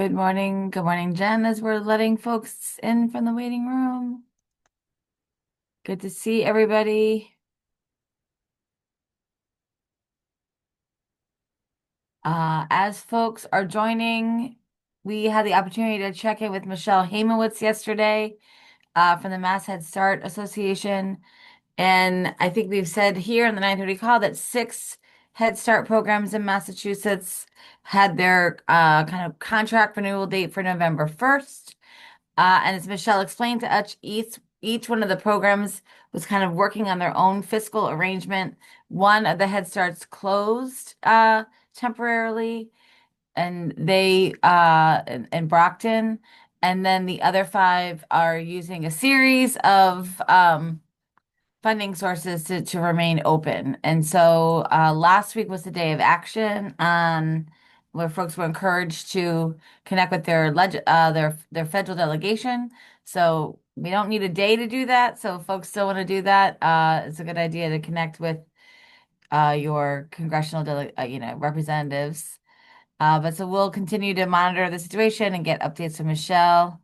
Good morning. Good morning, Jen, as we're letting folks in from the waiting room. Good to see everybody. As folks are joining, we had the opportunity to check in with Michelle Heimowitz yesterday from the Mass Head Start Association. And I think we've said here in the 9:30 call that six Head Start programs in Massachusetts had their kind of contract renewal date for November 1st. And as Michelle explained to us, each one of the programs was kind of working on their own fiscal arrangement. One of the Head Starts closed temporarily, and they in Brockton, and then the other five are using a series of funding sources to remain open. And so last week was the day of action where folks were encouraged to connect with their federal delegation. So we don't need a day to do that. So if folks still want to do that, it's a good idea to connect with your congressional representatives. But so we'll continue to monitor the situation and get updates from Michelle.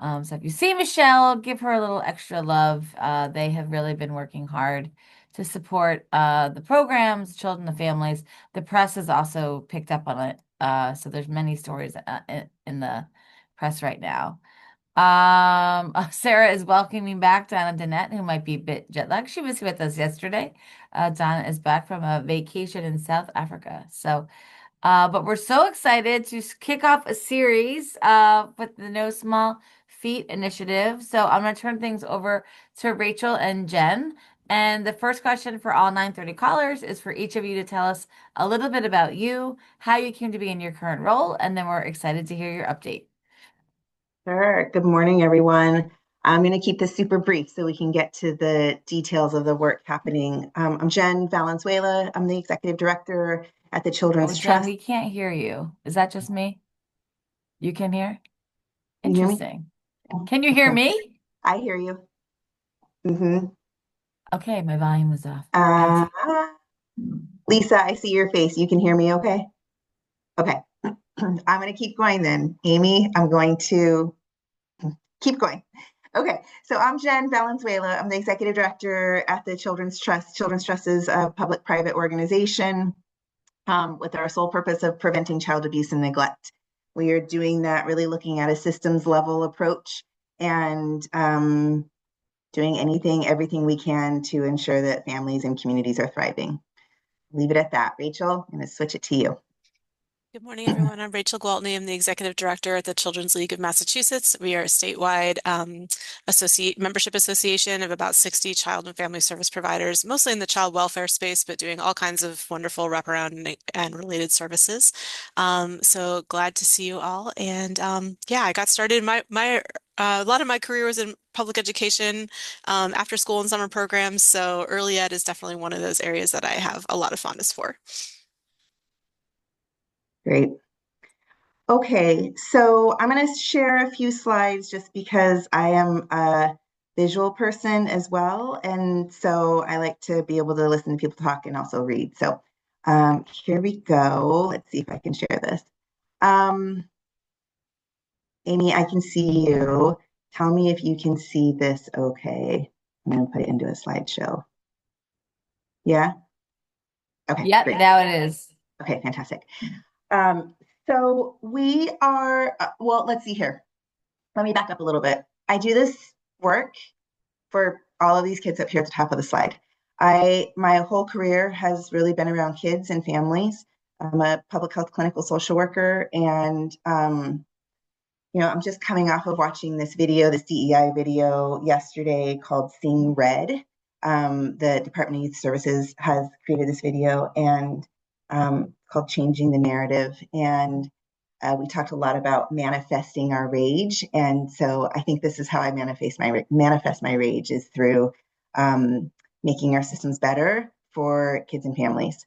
So if you see Michelle, give her a little extra love. They have really been working hard to support the programs, children, the families. The press has also picked up on it. So there's many stories in the press right now. Sarah is welcoming back Donna Danette, who might be a bit jet lagged. She was with us yesterday. Donna is back from a vacation in South Africa. But we're so excited to kick off a series with the No Small Feat initiative. So I'm going to turn things over to Rachel and Jen. And the first question for all 9:30 callers is for each of you to tell us a little bit about you, how you came to be in your current role, and then we're excited to hear your update. Sure. Good morning, everyone. I'm going to keep this super brief so we can get to the details of the work happening. I'm Jen Valenzuela. I'm the executive director at the Oh, Children's Jen, Trust. we can't hear you. Is that just me? You can hear? Can you hear me? Interesting. Can you hear Okay. me? I hear you. hmm Okay, my volume was off. Uh, Gotcha. Lisa, I see your face. You can hear me okay? Okay. I'm going to keep going then. Amy, I'm going to keep going. Okay, so I'm Jen Valenzuela. I'm the executive director at the Children's Trust. Children's Trust is a public-private organization with our sole purpose of preventing child abuse and neglect. We are doing that really looking at a systems level approach and doing everything we can to ensure that families and communities are thriving. Leave it at that. Rachel, I'm going to switch it to you. Good morning, everyone. I'm Rachel Gwaltney. I'm the executive director at the Children's League of Massachusetts. We are a statewide membership association of about 60 child and family service providers, mostly in the child welfare space, but doing all kinds of wonderful wraparound and related services. So glad to see you all. And yeah, I got started. A lot of my career was in public education, after school and summer programs. So early ed is definitely one of those areas that I have a lot of fondness for. Great. Okay, so I'm going to share a few slides just because I am a visual person as well. And so I like to be able to listen to people talk and also read. So here we go. Let's see if I can share this. Um, Amy, I can see you. Tell me if you can see this okay. I'm going to put it into a slideshow. Yeah? Okay, Yep, great. now it is. Okay, fantastic. So we are, well, let's see here. Let me back up a little bit. I do this work for all of these kids up here at the top of the slide. My whole career has really been around kids and families. I'm a public health clinical social worker, and I'm just coming off of watching this video, this DEI video yesterday called Seeing Red. The Department of Youth Services has created this video and called Changing the Narrative. And we talked a lot about manifesting our rage. And so I think this is how I manifest my rage is through making our systems better for kids and families.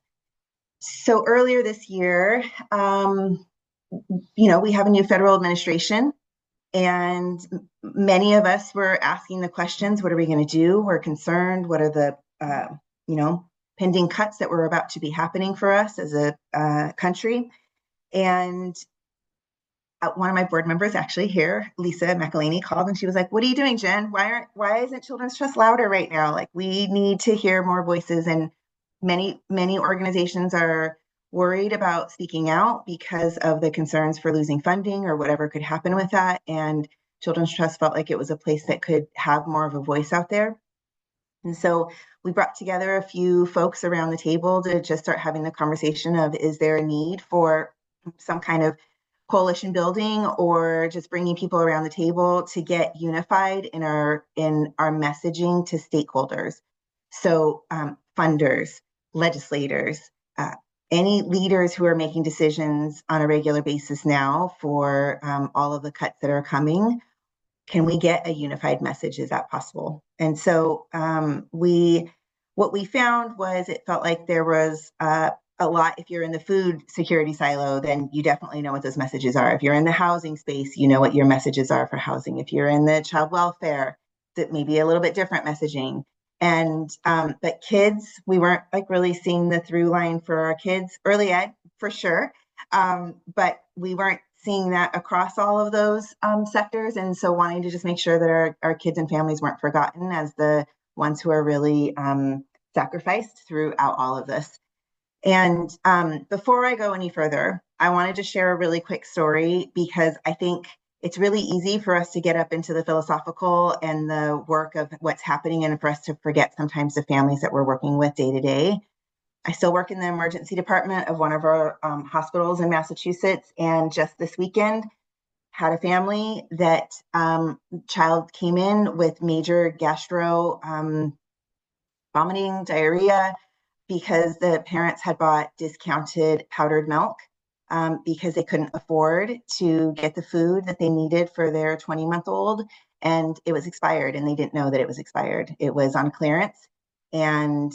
So earlier this year, we have a new federal administration, and many of us were asking the questions, what are we going to do? We're concerned. What are the, pending cuts that were about to be happening for us as a country? And one of my board members actually here, Lisa McElhaney, called and she was like, "What are you doing, Jen? Why isn't Children's Trust louder right now? Like, we need to hear more voices." And many organizations are worried about speaking out because of the concerns for losing funding or whatever could happen with that. And Children's Trust felt like it was a place that could have more of a voice out there. And so we brought together a few folks around the table to just start having the conversation of, is there a need for some kind of coalition building or just bringing people around the table to get unified in our messaging to stakeholders. So funders, legislators, any leaders who are making decisions on a regular basis now for all of the cuts that are coming. Can we get a unified message? Is that possible? And so what we found was it felt like there was a lot. If you're in the food security silo, then you definitely know what those messages are. If you're in the housing space, you know what your messages are for housing. If you're in the child welfare, that may be a little bit different messaging. And but kids, we weren't like really seeing the through line for our kids. Early ed, for sure, but we weren't seeing that across all of those sectors. And so wanting to just make sure that our kids and families weren't forgotten as the ones who are really sacrificed throughout all of this. And before I go any further, I wanted to share a really quick story because I think it's really easy for us to get up into the philosophical and the work of what's happening and for us to forget sometimes the families that we're working with day to day. I still work in the emergency department of one of our hospitals in Massachusetts. And just this weekend, had a family that child came in with major gastro vomiting, diarrhea, because the parents had bought discounted powdered milk because they couldn't afford to get the food that they needed for their 20-month-old. And it was expired and they didn't know that it was expired. It was on clearance and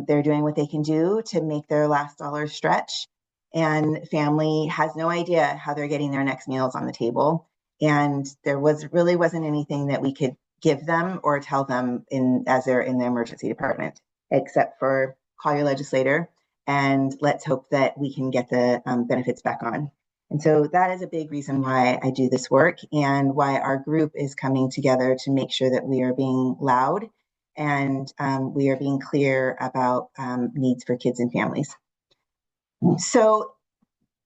they're doing what they can do to make their last dollar stretch. And family has no idea how they're getting their next meals on the table. And there really wasn't anything that we could give them or tell them as they're in the emergency department, except for call your legislator and let's hope that we can get the benefits back on. And so that is a big reason why I do this work and why our group is coming together to make sure that we are being loud and we are being clear about needs for kids and families. So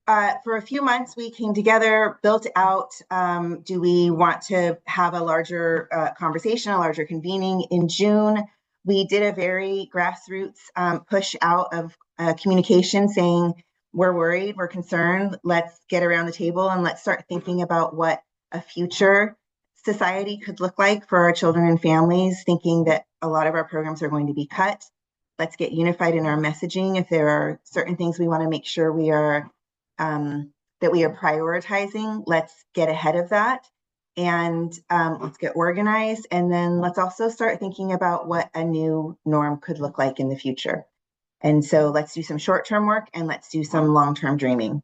for a few months, we came together, built out, do we want to have a larger conversation, a larger convening in June? We did a very grassroots push out of communication saying, we're worried, we're concerned, let's get around the table and let's start thinking about what a future society could look like for our children and families, thinking that a lot of our programs are going to be cut. Let's get unified in our messaging. If there are certain things we want to make sure we are that we are prioritizing, let's get ahead of that and let's get organized. And then let's also start thinking about what a new norm could look like in the future. And so let's do some short-term work and let's do some long-term dreaming.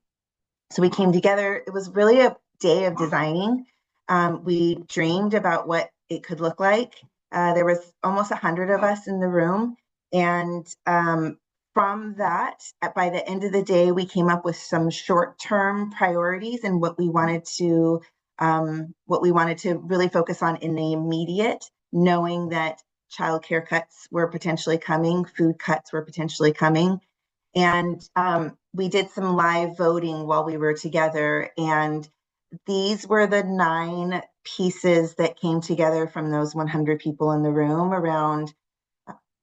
So we came together. It was really a day of designing. We dreamed about what it could look like. There was almost 100 of us in the room. And from that, by the end of the day, we came up with some short-term priorities and what we wanted to really focus on in the immediate, knowing that childcare cuts were potentially coming, food cuts were potentially coming. And we did some live voting while we were together. And these were the 9 pieces that came together from those 100 people in the room around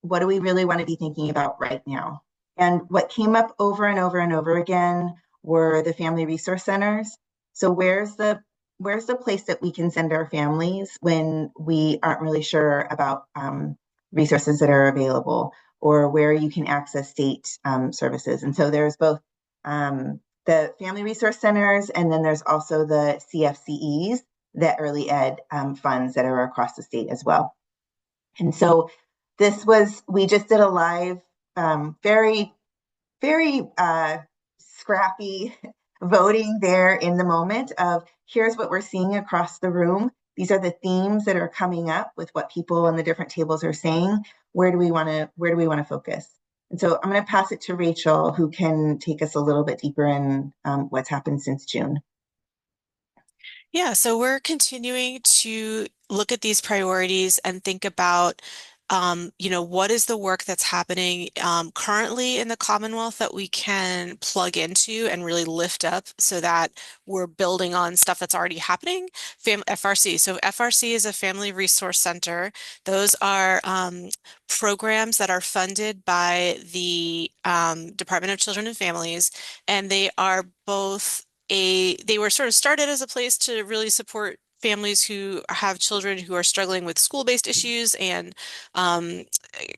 what do we really want to be thinking about right now? And what came up over and over and over again were the family resource centers. So where's the place that we can send our families when we aren't really sure about resources that are available or where you can access state services? And so there's both the family resource centers and then there's also the CFCEs, the early ed funds that are across the state as well. And so we just did a live, very, very scrappy voting there in the moment of here's what we're seeing across the room. These are the themes that are coming up with what people on the different tables are saying. Where do we want to focus? And so I'm going to pass it to Rachel, who can take us a little bit deeper in what's happened since June. Yeah, so we're continuing to look at these priorities and think about, what is the work that's happening currently in the Commonwealth that we can plug into and really lift up so that we're building on stuff that's already happening. FRC. So FRC is a Family Resource Center. Those are programs that are funded by the Department of Children and Families, and they are both they were sort of started as a place to really support families who have children who are struggling with school-based issues and um,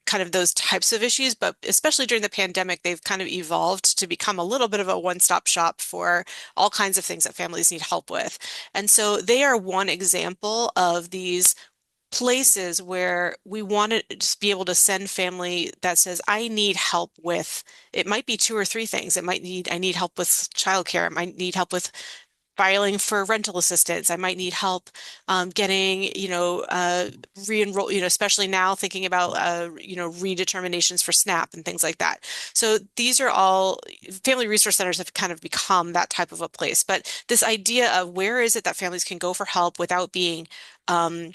kind of those types of issues. But especially during the pandemic, they've kind of evolved to become a little bit of a one-stop shop for all kinds of things that families need help with. And so they are one example of these places where we want to just be able to send family that says, I need help with, it might be two or three things. I need help with childcare. I might need help with filing for rental assistance. I might need help getting, re-enroll, especially now thinking about, redeterminations for SNAP and things like that. So these are all, family resource centers have kind of become that type of a place. But this idea of where is it that families can go for help without being, um,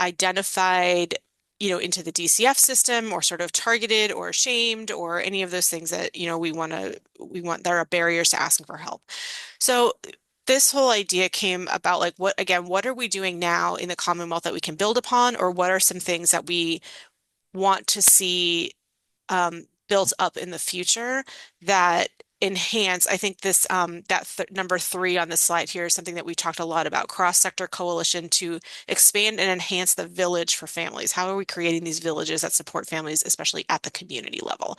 identified, into the DCF system or sort of targeted or shamed or any of those things that, there are barriers to asking for help. So this whole idea came about like what are we doing now in the Commonwealth that we can build upon, or what are some things that we want to see built up in the future that enhance. I think this that th number three on the slide here is something that we talked a lot about, cross-sector coalition to expand and enhance the village for families. How are we creating these villages that support families, especially at the community level?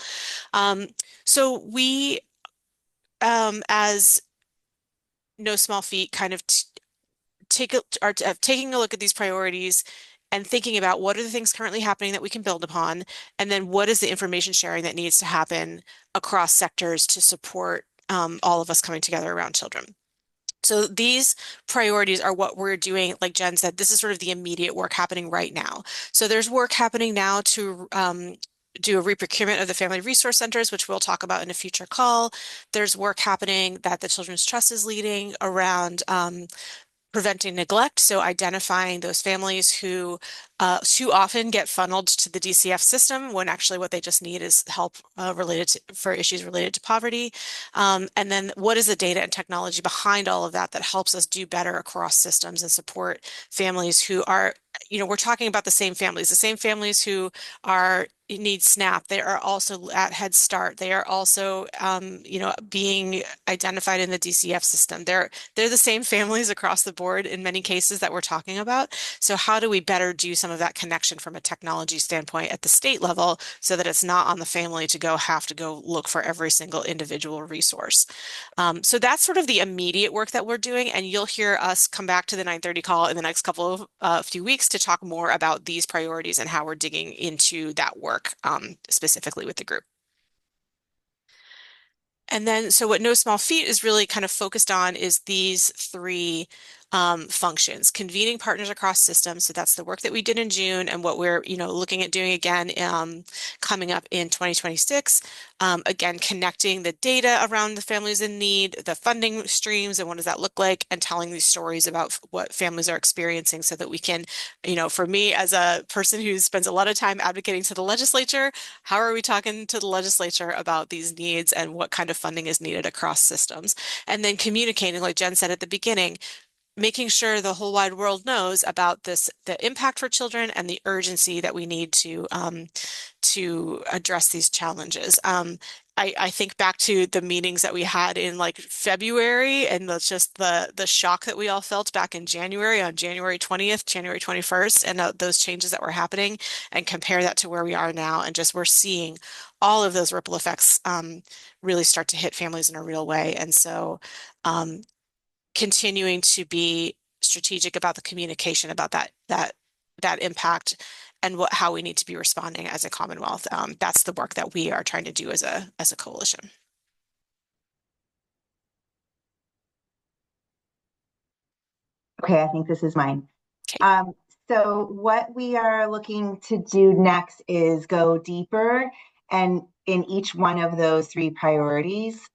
Um, so we, as No Small Feat, kind of t take a, are taking a look at these priorities and thinking about what are the things currently happening that we can build upon, and then what is the information sharing that needs to happen across sectors to support all of us coming together around children. So these priorities are what we're doing. Like Jen said, this is sort of the immediate work happening right now. So there's work happening now to do a reprocurement of the family resource centers, which we'll talk about in a future call. There's work happening that the Children's Trust is leading around preventing neglect, so identifying those families who too often get funneled to the DCF system when actually what they just need is help for issues related to poverty. And then what is the data and technology behind all of that that helps us do better across systems and support families who are, we're talking about the same families who are need SNAP. They are also at Head Start. They are also, being identified in the DCF system. They're the same families across the board in many cases that we're talking about. So how do we better do some of that connection from a technology standpoint at the state level so that it's not on the family to have to go look for every single individual resource? So that's sort of the immediate work that we're doing, and you'll hear us come back to the 9:30 call in the next couple of few weeks to talk more about these priorities and how we're digging into that work specifically with the group. And then, so what No Small Feat is really kind of focused on is these three functions: convening partners across systems. So that's the work that we did in June and what we're, looking at doing again coming up in 2026. Again, connecting the data around the families in need, the funding streams, and what does that look like, and telling these stories about what families are experiencing so that we can, for me as a person who spends a lot of time advocating to the legislature, how are we talking to the legislature about these needs and what kind of funding is needed across systems? And then communicating, like Jen said at the beginning, making sure the whole wide world knows about this, the impact for children and the urgency that we need to address these challenges. I think back to the meetings that we had in like February, and that's just the shock that we all felt back in January, on January 20th, January 21st, and those changes that were happening, and compare that to where we are now, and just we're seeing all of those ripple effects really start to hit families in a real way. And so um, continuing to be strategic about the communication about that impact and how we need to be responding as a Commonwealth. That's the work that we are trying to do as a coalition. Okay, I think this is mine. Okay. So what we are looking to do next is go deeper and in each one of those three priorities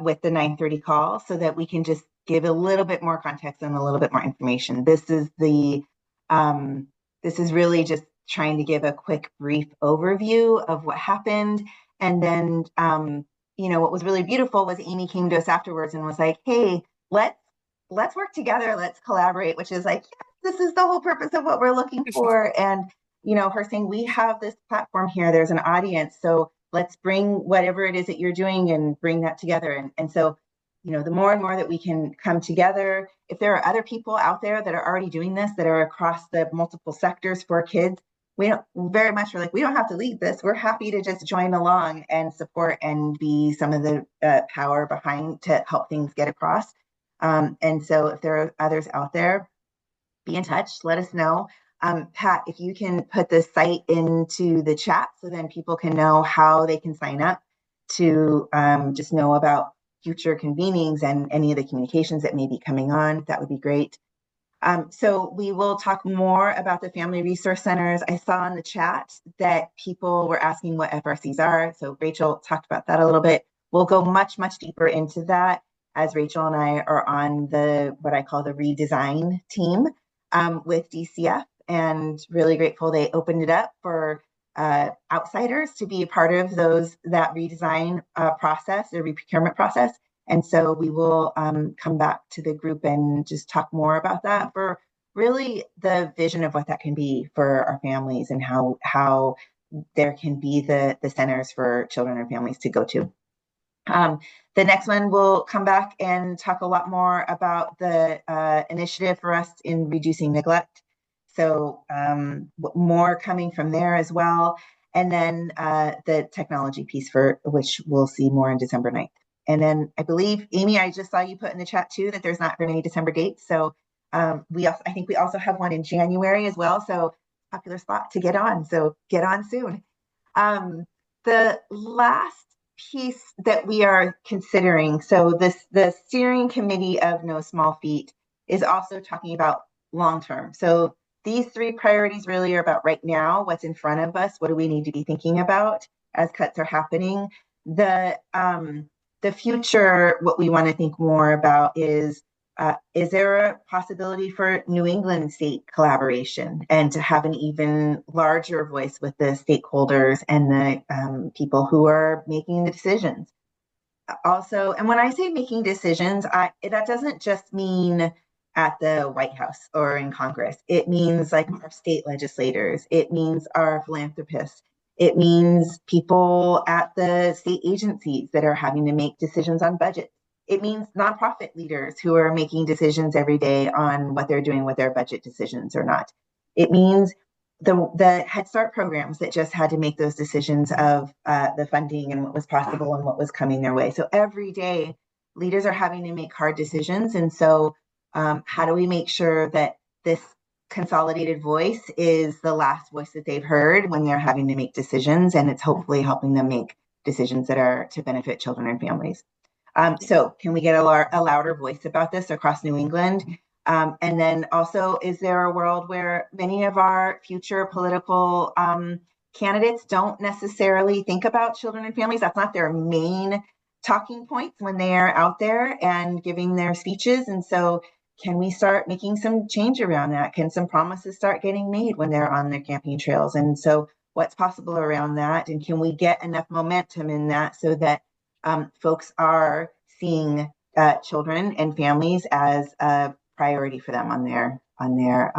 with the 9:30 call so that we can just give a little bit more context and a little bit more information. Um, this is really just trying to give a quick, brief overview of what happened. And then, what was really beautiful was Amy came to us afterwards and was like, "Hey, let's let's work together, let's collaborate," which is like, yes, this is the whole purpose of what we're looking for. And her saying, "We have this platform here. There's an audience, so let's bring whatever it is that you're doing and bring that together." And so the more and more that we can come together, if there are other people out there that are already doing this, that are across the multiple sectors for kids, we don't very much, we're like, we don't have to lead this. We're happy to just join along and support and be some of the power behind to help things get across. And so if there are others out there, be in touch, let us know. Pat, if you can put the site into the chat so then people can know how they can sign up to just know about future convenings and any of the communications that may be coming on, that would be great. So we will talk more about the Family Resource Centers. I saw in the chat that people were asking what FRCs are. So Rachel talked about that a little bit. We'll go much, much deeper into that as Rachel and I are on what I call the redesign team with DCF, and really grateful they opened it up for outsiders to be a part of that redesign process, the re-procurement process. And so we will come back to the group and just talk more about that for really the vision of what that can be for our families and how there can be the centers for children and families to go to. The next one, we'll come back and talk a lot more about the initiative for us in reducing neglect. So more coming from there as well. And then the technology piece, for which we'll see more on December 9th. And then I believe, Amy, I just saw you put in the chat too that there's not very many December dates. So I think we also have one in January as well. So popular spot to get on. So get on soon. The last piece that we are considering, so the steering committee of No Small Feat is also talking about long term. So these three priorities really are about right now, what's in front of us, what do we need to be thinking about as cuts are happening. The future, what we want to think more about is there a possibility for New England state collaboration and to have an even larger voice with the stakeholders and the people who are making the decisions? Also, and when I say making decisions, that doesn't just mean at the White House or in Congress. It means like our state legislators. It means our philanthropists. It means people at the state agencies that are having to make decisions on budgets. It means nonprofit leaders who are making decisions every day on what they're doing with their budget decisions or not. It means the Head Start programs that just had to make those decisions of the funding and what was possible and what was coming their way. So every day, leaders are having to make hard decisions. And so how do we make sure that this consolidated voice is the last voice that they've heard when they're having to make decisions, and it's hopefully helping them make decisions that are to benefit children and families. So can we get a louder voice about this across New England? And then also, is there a world where many of our future political candidates don't necessarily think about children and families? That's not their main talking points when they are out there and giving their speeches. And so can we start making some change around that? Can some promises start getting made when they're on their campaign trails? And so what's possible around that? And can we get enough momentum in that so that folks are seeing children and families as a priority for them on their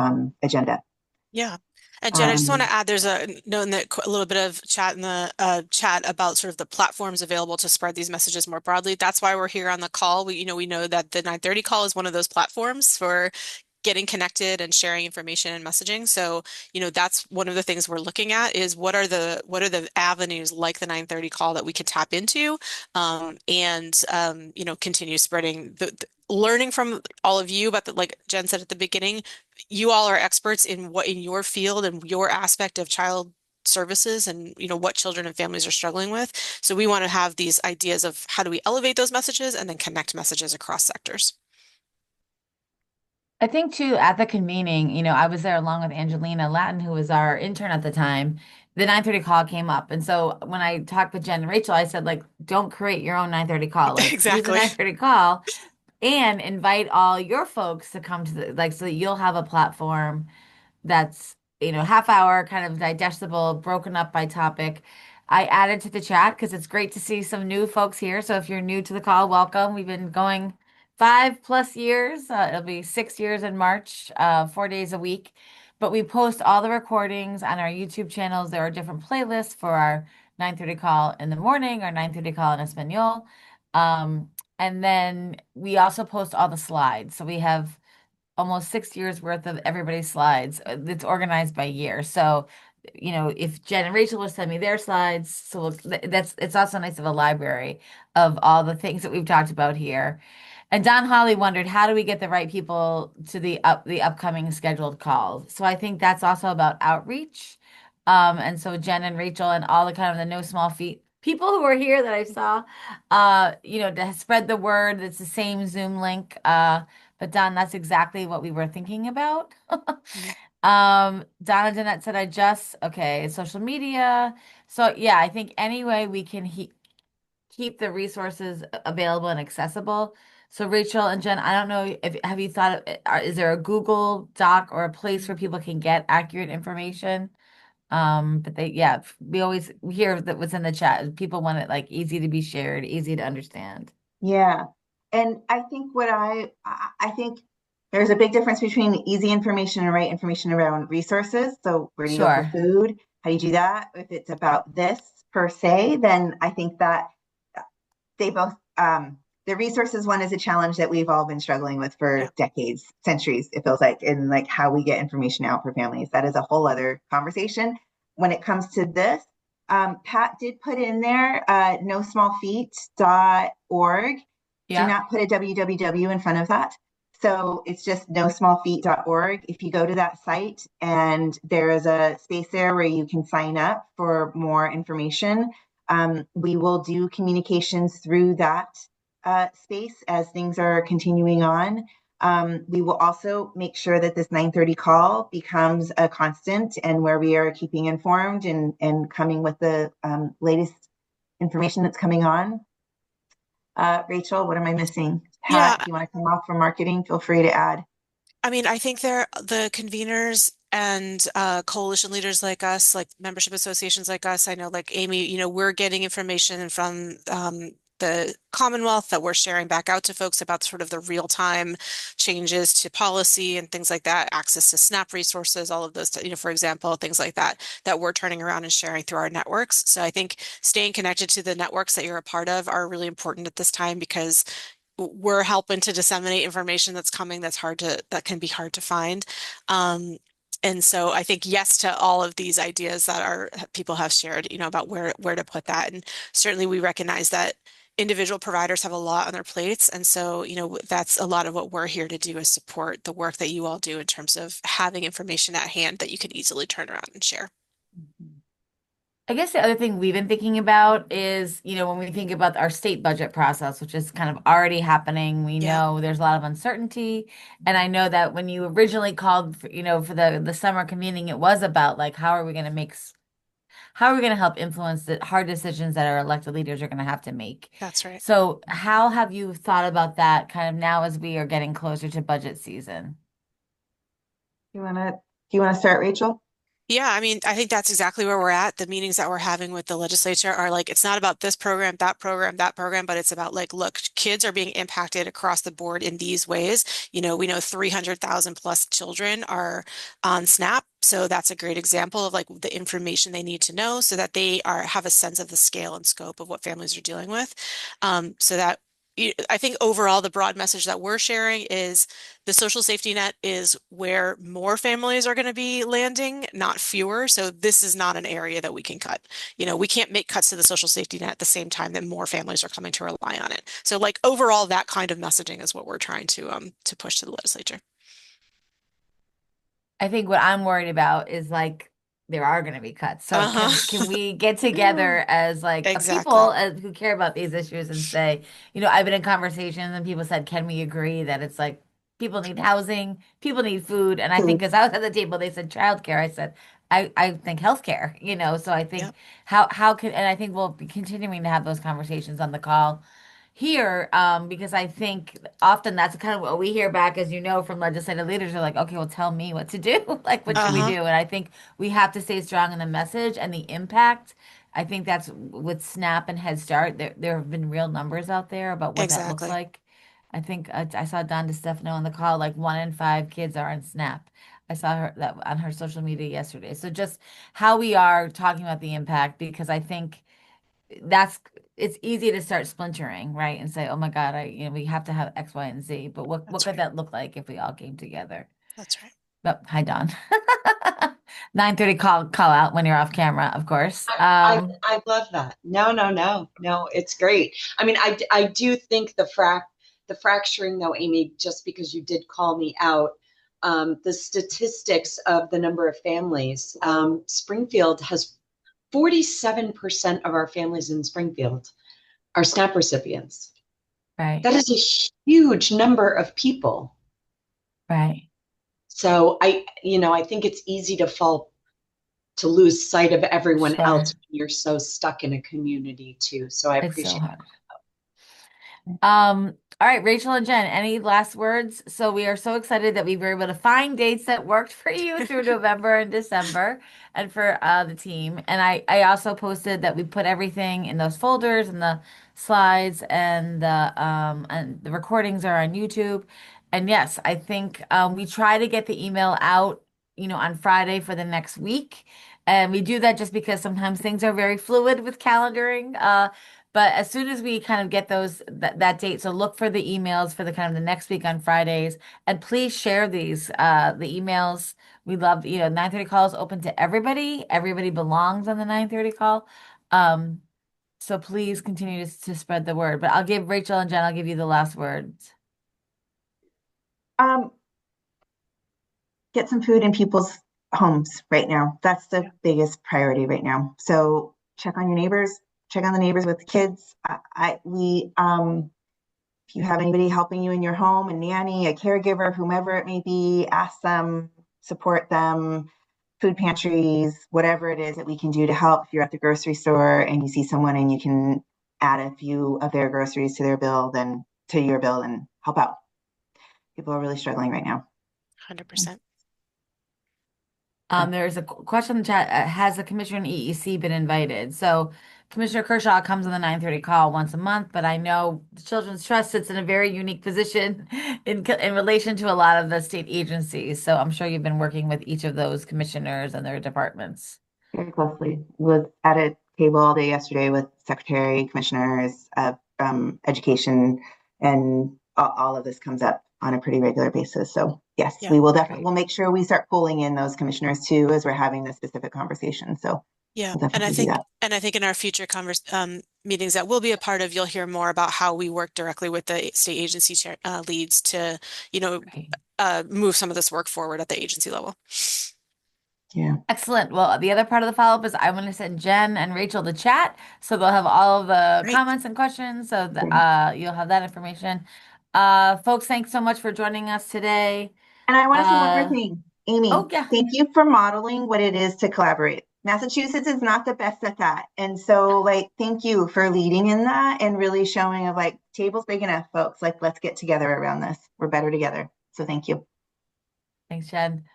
agenda? Yeah. And Jen, I just want to add, there's a note in the a little bit of chat in the chat about sort of the platforms available to spread these messages more broadly. That's why we're here on the call. We know that the 9:30 call is one of those platforms for getting connected and sharing information and messaging. So, that's one of the things we're looking at is what are the avenues like the 9:30 call that we could tap into, and continue spreading learning from all of you. But like Jen said at the beginning, you all are experts in your field and your aspect of child services and what children and families are struggling with. So we want to have these ideas of how do we elevate those messages and then connect messages across sectors. I think too, at the convening, I was there along with Angelina Latin, who was our intern at the time. The 9:30 call came up. And so when I talked with Jen and Rachel, I said, like, don't create your own 9:30 call. Like, use the Exactly. 9:30 call, and invite all your folks to come to the like so that you'll have a platform that's, half hour, kind of digestible, broken up by topic. I added to the chat because it's great to see some new folks here. So if you're new to the call, welcome. We've been going 5+ years. It'll be 6 years in March, 4 days a week. But we post all the recordings on our YouTube channels. There are different playlists for our 9:30 call in the morning, our 9:30 call in Espanol. And then we also post all the slides. So we have almost 6 years worth of everybody's slides. It's organized by year. So, if Jen and Rachel will send me their slides, so it's also nice of a library of all the things that we've talked about here. And Don Holly wondered, how do we get the right people to the upcoming scheduled calls? So I think that's also about outreach. And so Jen and Rachel and all the kind of the no small feat people who are here that I saw, to spread the word. It's the same Zoom link. But Don, that's exactly what we were thinking about. Mhm. Donna Danette said, okay, social media. So yeah, I think any way we can keep the resources available and accessible. So Rachel and Jen, I don't know if have you thought of, is there a Google Doc or a place where people can get accurate information? But yeah, we always hear that what's in the chat. People want it like easy to be shared, easy to understand. Yeah. And I think I think there's a big difference between easy information and right information around resources. So where do you go for Sure. food? How do you do that? If it's about this per se, then I think that they both the resources one is a challenge that we've all been struggling with Yeah. for decades, centuries, it feels like, in like how we get information out for families. That is a whole other conversation. When it comes to this, Pat did put in there nosmallfeet.org. Do Yeah. not put a www in front of that. So it's just nosmallfeet.org. If you go to that site, and there is a space there where you can sign up for more information. We will do communications through that space as things are continuing on. We will also make sure that this 9:30 call becomes a constant, and where we are keeping informed and coming with the latest information that's coming on. Rachel, what am I missing? Yeah, Pat, if you want to come off for marketing, feel free to add. I mean, I think the conveners and coalition leaders like us, like membership associations like us, I know like Amy, we're getting information from the Commonwealth that we're sharing back out to folks about sort of the real-time changes to policy and things like that, access to SNAP resources, all of those, for example, things like that, that we're turning around and sharing through our networks. So I think staying connected to the networks that you're a part of are really important at this time because we're helping to disseminate information that's coming that can be hard to find. Um, and so I think yes to all of these ideas that our people have shared, about where to put that. And certainly we recognize that individual providers have a lot on their plates. And so, that's a lot of what we're here to do is support the work that you all do in terms of having information at hand that you can easily turn around and share. I guess the other thing we've been thinking about is, when we think about our state budget process, which is kind of already happening, we Yeah, know there's a lot of uncertainty. And I know that when you originally called for the summer convening, it was about like, how are we going to help influence the hard decisions that our elected leaders are going to have to make? that's right. So how have you thought about that kind of now as we are getting closer to budget season? Do you want to start, Rachel? Yeah, I mean, I think that's exactly where we're at. The meetings that we're having with the legislature are like, it's not about this program, that program, that program, but it's about like, look, kids are being impacted across the board in these ways. We know 300,000 plus children are on SNAP. So that's a great example of like the information they need to know so that they have a sense of the scale and scope of what families are dealing with. So that I think overall, the broad message that we're sharing is the social safety net is where more families are going to be landing, not fewer. So this is not an area that we can cut. We can't make cuts to the social safety net at the same time that more families are coming to rely on it. So like overall, that kind of messaging is what we're trying to push to the legislature. I think what I'm worried about is like there are going to be cuts. So can Uh-huh. we get together as like a Exactly. people who care about these issues and say, I've been in conversations and people said, can we agree that it's like people need housing, people need food, and I think Food. because I was at the table, they said childcare. I said I think healthcare. So I think Yep. how can and I think we'll be continuing to have those conversations on the call. here, because I think often that's kind of what we hear back, as you know, from legislative leaders. Are like, okay, well, tell me what to do. Like, what should we Uh-huh. do? And I think we have to stay strong in the message and the impact. I think that's with SNAP and Head Start. There have been real numbers out there about what that looks Exactly. like. I think I saw Don DeStefano on the call, like 1 in 5 kids are on SNAP. I saw her that on her social media yesterday. So just how we are talking about the impact, because I think that's it's easy to start splintering, right? And say, oh my God, we have to have X, Y, and Z. But what That's could right. that look like if we all came together? That's right. But hi, Don. 9:30 call out when you're off camera, of course. I love that. No, no, no, no, it's great. I mean, I do think the fracturing though, Amy, just because you did call me out, the statistics of the number of families, Springfield has 47% of our families in Springfield are SNAP recipients. Right, That is a huge number of people. right. So I think it's easy to lose sight of everyone else Sure. when you're so stuck in a community too. So I It's so appreciate hard. All right, Rachel and Jen, any last words? So we are so excited that we were able to find dates that worked for you through November and December and for the team. And I also posted that we put everything in those folders and the slides and the recordings are on YouTube. And yes, I think we try to get the email out, on Friday for the next week. And we do that just because sometimes things are very fluid with calendaring. But as soon as we kind of get that date, so look for the emails for the kind of the next week on Fridays, and please share the emails. We love, 9:30 call is open to everybody. Everybody belongs on the 9:30 call. Um, so please continue to spread the word. But I'll give Rachel and Jen, I'll give you the last words. Um, get some food in people's homes right now. That's the biggest priority right now. So check on your neighbors, check on the neighbors with the kids. If you have anybody helping you in your home, a nanny, a caregiver, whomever it may be, ask them, support them, food pantries, whatever it is that we can do to help. If you're at the grocery store and you see someone and you can add a few of their groceries to their bill, then to your bill and help out. People are really struggling right now. 100%. There's a question in the chat. Has the commissioner and EEC been invited? So Commissioner Kershaw comes on the 9:30 call once a month, but I know the Children's Trust sits in a very unique position in relation to a lot of the state agencies. So I'm sure you've been working with each of those commissioners and their departments. Very closely. Was at a table all day yesterday with secretary, commissioners, education, and all of this comes up on a pretty regular basis. So yes, Yeah. we will definitely, Great. we'll make sure we start pulling in those commissioners too as we're having this specific conversation. So Yeah. we'll And I definitely do think, that. and I think in our future meetings that we'll be a part of, you'll hear more about how we work directly with the state agency leads to, you know, Great. move some of this work forward at the agency level. Yeah. Excellent. Well, the other part of the follow-up is I'm going to send Jen and Rachel the chat, so they'll have all of the Great. comments and questions, so Great. you'll have that information. Folks, thanks so much for joining us today. And I want to say one more Uh, thing, Amy, oh yeah, thank you for modeling what it is to collaborate. Massachusetts is not the best at that. And so like, thank you for leading in that and really showing of like tables big enough, folks, like let's get together around this. We're better together. So thank you. thanks, Jen.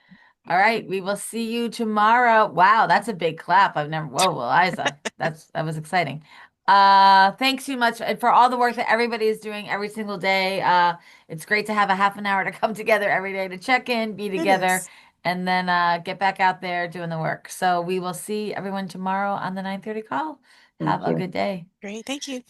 All right, we will see you tomorrow. Wow, that's a big clap. Whoa, Eliza, that was exciting. Thanks so much and for all the work that everybody is doing every single day. It's great to have a half an hour to come together every day to check in, be It together, is. and then get back out there doing the work. So we will see everyone tomorrow on the 9:30 call. Have Thank a you. good day. Great. Thank you.